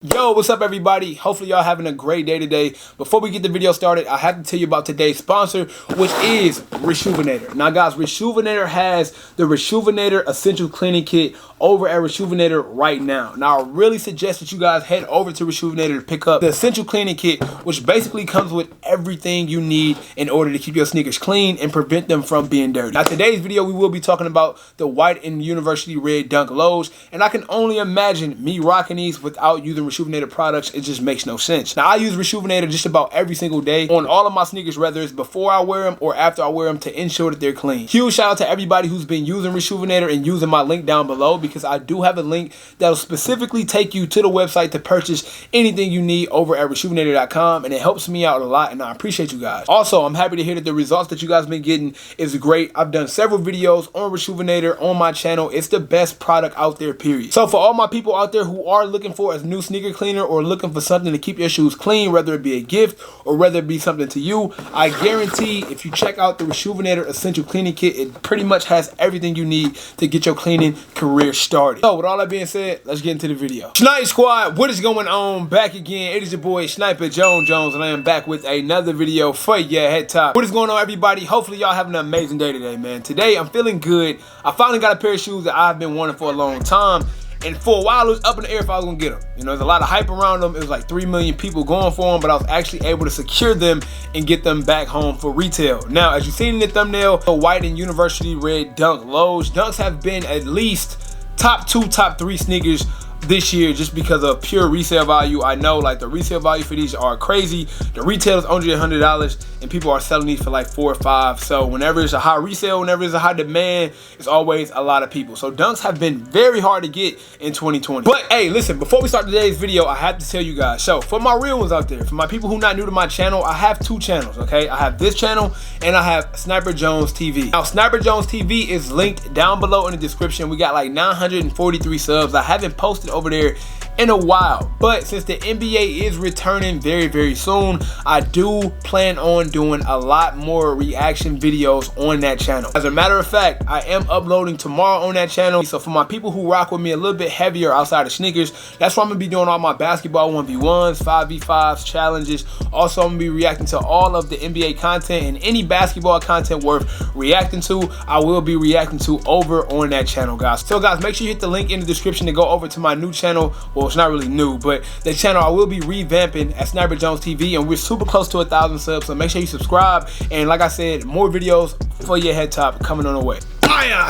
Yo, what's up everybody? Hopefully y'all having a great day today. Before we get the video started, I have to tell you about today's sponsor, which is Rejuvenator. Now guys, Rejuvenator has the Rejuvenator Essential Cleaning Kit over at Rejuvenator right now. Now I really suggest that you guys head over to Rejuvenator to pick up the Essential Cleaning Kit, which basically comes with everything you need in order to keep your sneakers clean and prevent them from being dirty. Now today's video, we will be talking about the white and university red dunk lows, and I can only imagine me rocking these without using Rejuvenator products. It just makes no sense. Now I use Rejuvenator just about every single day on all of my sneakers, whether it's before I wear them or after I wear them, to ensure that they're clean. Huge shout out to everybody who's been using Rejuvenator and using my link down below, because I do have a link that'll specifically take you to the website to purchase anything you need over at rejuvenator.com, and it helps me out a lot, and I appreciate you guys. Also, I'm happy to hear that the results that you guys been getting is great. I've done several videos on Rejuvenator on my channel. It's the best product out there, period. So for all my people out there who are looking for a new sneaker cleaner or looking for something to keep your shoes clean, whether it be a gift or whether it be something to you, I guarantee if you check out the Rejuvenator Essential Cleaning Kit, it pretty much has everything you need to get your cleaning career started. So with all that being said, let's get into the video. Snipe Squad, what is going on? Back again. It is your boy Sniper Jones, and I am back with another video for your head top. What is going on everybody? Hopefully y'all having an amazing day today, man. Today I'm feeling good. I finally got a pair of shoes that I've been wanting for a long time. And for a while, it was up in the air if I was gonna get them. You know, there's a lot of hype around them. It was like 3 million people going for them, but I was actually able to secure them and get them back home for retail. Now, as you've seen in the thumbnail, the white and university red dunk lows. Dunks have been at least top 2, top 3 sneakers this year just because of pure resale value. I know like the resale value for these are crazy. The retail is only $100 and people are selling these for like $4 or $5. So whenever it's a high resale, whenever it's a high demand, it's always a lot of people. So dunks have been very hard to get in 2020. But hey, listen, before we start today's video, I have to tell you guys, so for my real ones out there, for my people who not new to my channel, I have 2 channels, okay? I have this channel and I have Sniper Jones TV. Now Sniper Jones TV is linked down below in the description. We got like 943 subs. I haven't posted over there in a while, but since the NBA is returning very soon, I do plan on doing a lot more reaction videos on that channel. As a matter of fact, I am uploading tomorrow on that channel. So for my people who rock with me a little bit heavier outside of sneakers, that's where I'm gonna be doing all my basketball 1v1s, 5v5s, challenges. Also, I'm gonna be reacting to all of the NBA content, and any basketball content worth reacting to, I will be reacting to over on that channel, guys. So guys, make sure you hit the link in the description to go over to my new channel. Well, it's not really new, but the channel I will be revamping at Sniper Jones TV, and we're super close to 1,000 subs, so make sure you subscribe. And like I said, more videos for your head top coming on the way.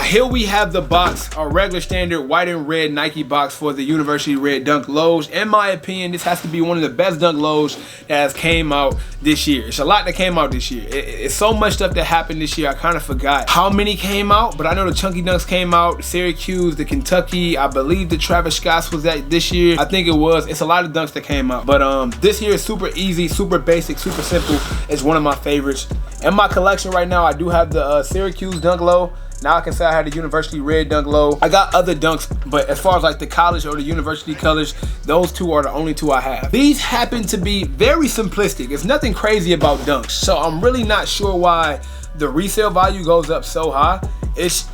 Here we have the box, a regular standard white and red Nike box for the university red dunk lows. In my opinion, this has to be one of the best dunk lows that has came out this year. It's a lot that came out this year. It's so much stuff that happened this year. I kind of forgot how many came out, but I know the chunky dunks came out, the Syracuse, the Kentucky, I believe the Travis Scott's was that this year. I think it was. It's a lot of dunks that came out, but this year is super easy, super basic, super simple. It's one of my favorites. In my collection right now, I do have the Syracuse dunk low. Now I can say I had the university red dunk low. I got other dunks, but as far as like the college or the university colors, those 2 are the only 2 I have. These happen to be very simplistic. It's nothing crazy about dunks. So I'm really not sure why the resale value goes up so high. It's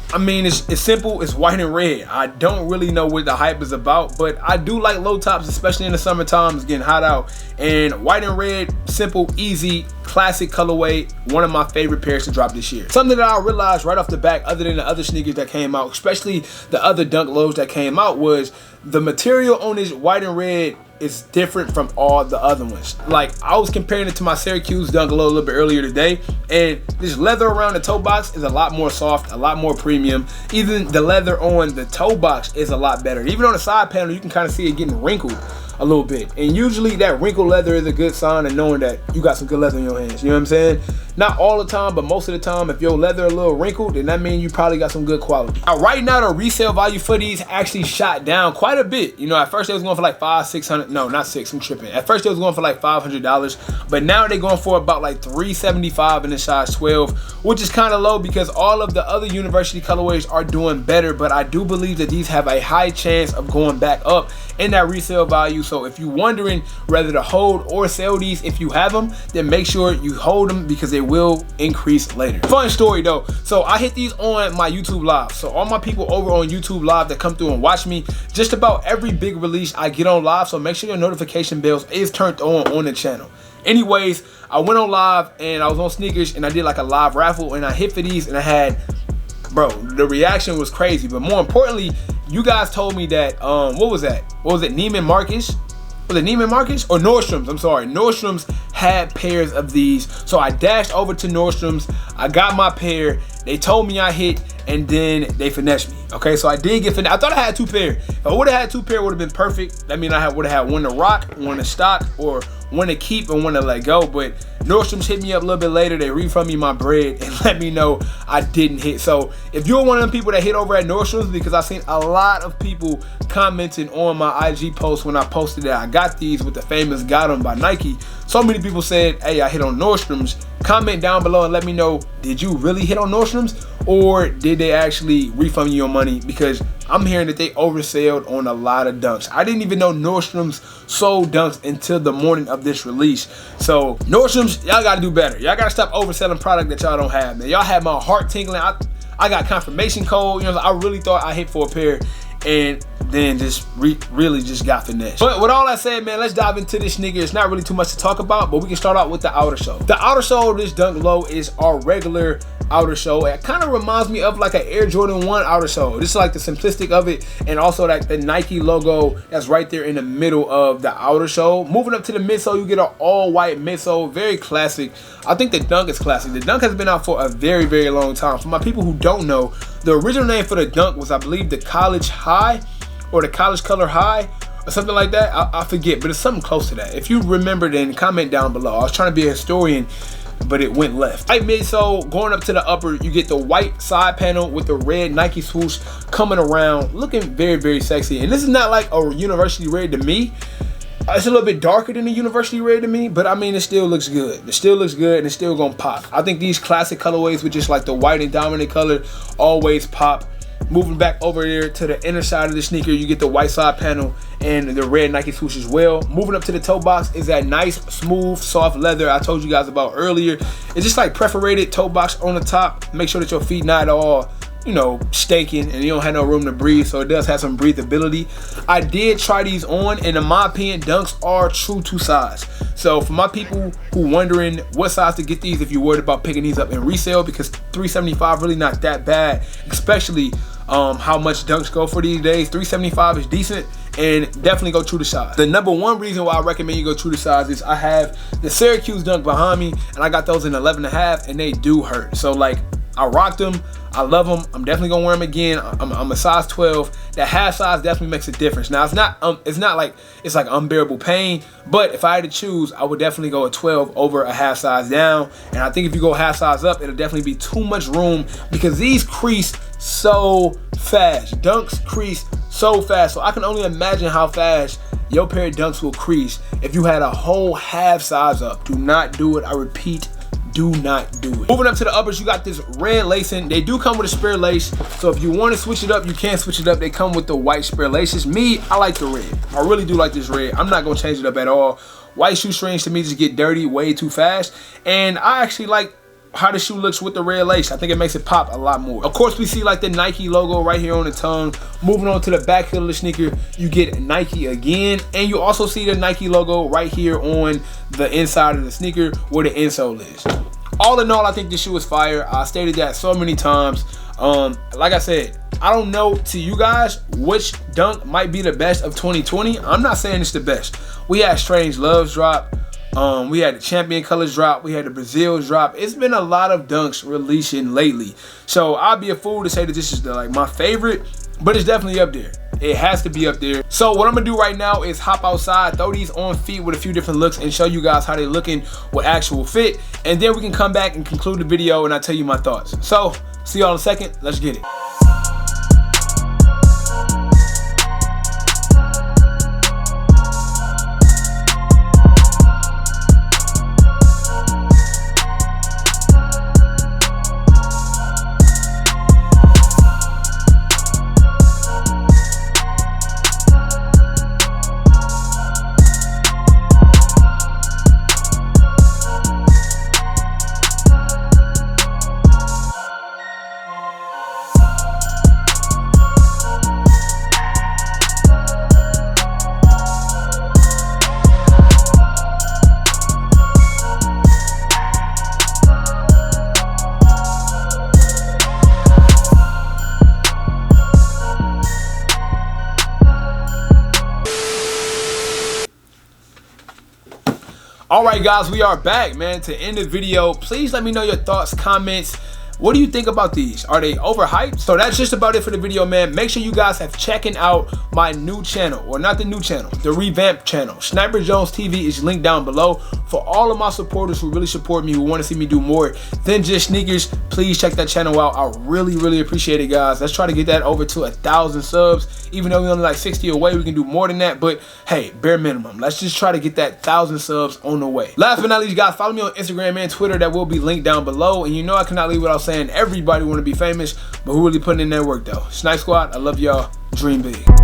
simple, it's white and red. I don't really know what the hype is about, but I do like low tops, especially in the summertime. It's getting hot out. And white and red, simple, easy, classic colorway, one of my favorite pairs to drop this year. Something that I realized right off the back, other than the other sneakers that came out, especially the other dunk lows that came out, was the material on this white and red is different from all the other ones. Like, I was comparing it to my Syracuse dunk low a little bit earlier today, and this leather around the toe box is a lot more soft, a lot more premium. Even the leather on the toe box is a lot better. Even on the side panel, you can kind of see it getting wrinkled a little bit, and usually that wrinkled leather is a good sign of knowing that you got some good leather in your hands. You know what I'm saying? Not all the time, but most of the time, if your leather a little wrinkled, then that means you probably got some good quality. Now, right now, the resale value for these actually shot down quite a bit. You know, at first they was going for like $500, $600. No, not 6. I'm tripping. At first they was going for like $500, but now they're going for about like $375 in the size 12, which is kind of low because all of the other university colorways are doing better. But I do believe that these have a high chance of going back up in that resale value. So if you're wondering whether to hold or sell these, if you have them, then make sure you hold them because they will increase later. Fun story though. So I hit these on my YouTube live. So all my people over on YouTube live that come through and watch me, just about every big release I get on live. So make sure your notification bells is turned on the channel. Anyways, I went on live and I was on sneakers and I did like a live raffle and I hit for these and I had, bro, the reaction was crazy. But more importantly, you guys told me that, what was that? What was it, Neiman Marcus? Was it Neiman Marcus or Nordstrom's? I'm sorry, Nordstrom's had pairs of these. So I dashed over to Nordstrom's, I got my pair, they told me I hit, and then they finessed me. Okay, so I did get finessed. I thought I had 2 pair. If I would have had 2 pair, it would have been perfect. That means I would have had one to rock, one to stock, or one to keep and one to let go. But Nordstrom's hit me up a little bit later. They refund me my bread and let me know I didn't hit. So if you're one of them people that hit over at Nordstrom's, because I've seen a lot of people commenting on my IG post when I posted that I got these with the famous "Got 'em" by Nike. So many people said, hey, I hit on Nordstrom's. Comment down below and let me know, did you really hit on Nordstrom's or did they actually refund you your money? Because I'm hearing that they oversold on a lot of dunks. I didn't even know Nordstrom's sold dunks until the morning of this release. So Nordstrom's, y'all gotta do better. Y'all gotta stop overselling product that y'all don't have, man. Y'all had my heart tingling. I got confirmation code. You know, I really thought I hit for a pair and then just really just got finessed. But with all that said, man, let's dive into this sneaker. It's not really too much to talk about, but we can start out with the outer sole. The outer sole of this Dunk Low is our regular outer sole. It kind of reminds me of like an Air Jordan 1 outer sole. This is like the simplistic of it, and also like the Nike logo that's right there in the middle of the outer sole. Moving up to the midsole, you get an all white midsole, very classic. I think the Dunk is classic. The Dunk has been out for a very, very long time. For my people who don't know, the original name for the Dunk was, I believe, the College High or the College Color High or something like that. I forget, but it's something close to that. If you remember, then comment down below. I was trying to be a historian, but it went left. White midsole, going up to the upper, you get the white side panel with the red Nike swoosh coming around, looking very, very sexy. And this is not like a university red to me. It's a little bit darker than the university red to me, but I mean, it still looks good. It still looks good and it's still gonna pop. I think these classic colorways with just like the white and dominant color always pop. Moving back over there to the inner side of the sneaker, you get the white side panel and the red Nike swoosh as well. Moving up to the toe box is that nice, smooth, soft leather I told you guys about earlier. It's just like perforated toe box on the top. Make sure that your feet not all, you know, staking and you don't have no room to breathe, so it does have some breathability. I did try these on, and in my opinion, Dunks are true to size. So for my people who wondering what size to get these, if you're worried about picking these up in resale, because $375 really not that bad, especially how much Dunks go for these days. $375 is decent, and definitely go true to size. The number one reason why I recommend you go true to size is I have the Syracuse Dunk behind me, and I got those in 11.5, and they do hurt. So like, I rocked them, I love them, I'm definitely gonna wear them again. I'm a size 12. That half size definitely makes a difference. Now it's not like it's like unbearable pain, but if I had to choose, I would definitely go a 12 over a half size down. And I think if you go half size up, it'll definitely be too much room because these crease so fast. Dunks crease so fast. So I can only imagine how fast your pair of Dunks will crease if you had a whole half size up. Do not do it. I repeat, do not do it. Moving up to the uppers, you got this red lacing. They do come with a spare lace, so if you want to switch it up, you can switch it up. They come with the white spare laces. Me, I like the red. I really do like this red. I'm not gonna change it up at all. White shoestrings to me just get dirty way too fast, and I actually like how the shoe looks with the red lace. I think it makes it pop a lot more. Of course, we see like the Nike logo right here on the tongue. Moving on to the back heel of the sneaker, you get Nike again, and you also see the Nike logo right here on the inside of the sneaker where the insole is. All in all, I think this shoe is fire. I stated that so many times. Like I said, I don't know to you guys which Dunk might be the best of 2020. I'm not saying it's the best. We had Strange Loves drop. We had the Champion Colors drop. We had the Brazils drop. It's been a lot of Dunks releasing lately. So I'd be a fool to say that this is like my favorite, but it's definitely up there. It has to be up there. So what I'm gonna do right now is hop outside, throw these on feet with a few different looks and show you guys how they're looking with actual fit. And then we can come back and conclude the video and I'll tell you my thoughts. So see y'all in a second. Let's get it. All right, guys, we are back, man. To end the video, please let me know your thoughts, comments. What do you think about these? Are they overhyped? So that's just about it for the video, man. Make sure you guys have checking out my new channel, or not the new channel, the revamped channel. Sniper Jones TV is linked down below. For all of my supporters who really support me, who want to see me do more than just sneakers, please check that channel out. I really appreciate it, guys. Let's try to get that over to 1,000 subs. Even though we're only like 60 away, we can do more than that. But hey, bare minimum. Let's just try to get that 1,000 subs on the way. Last but not least, guys, follow me on Instagram and Twitter. That will be linked down below. And you know I cannot leave without saying everybody want to be famous, but who really putting in that work though? Snipe Squad, I love y'all. Dream big.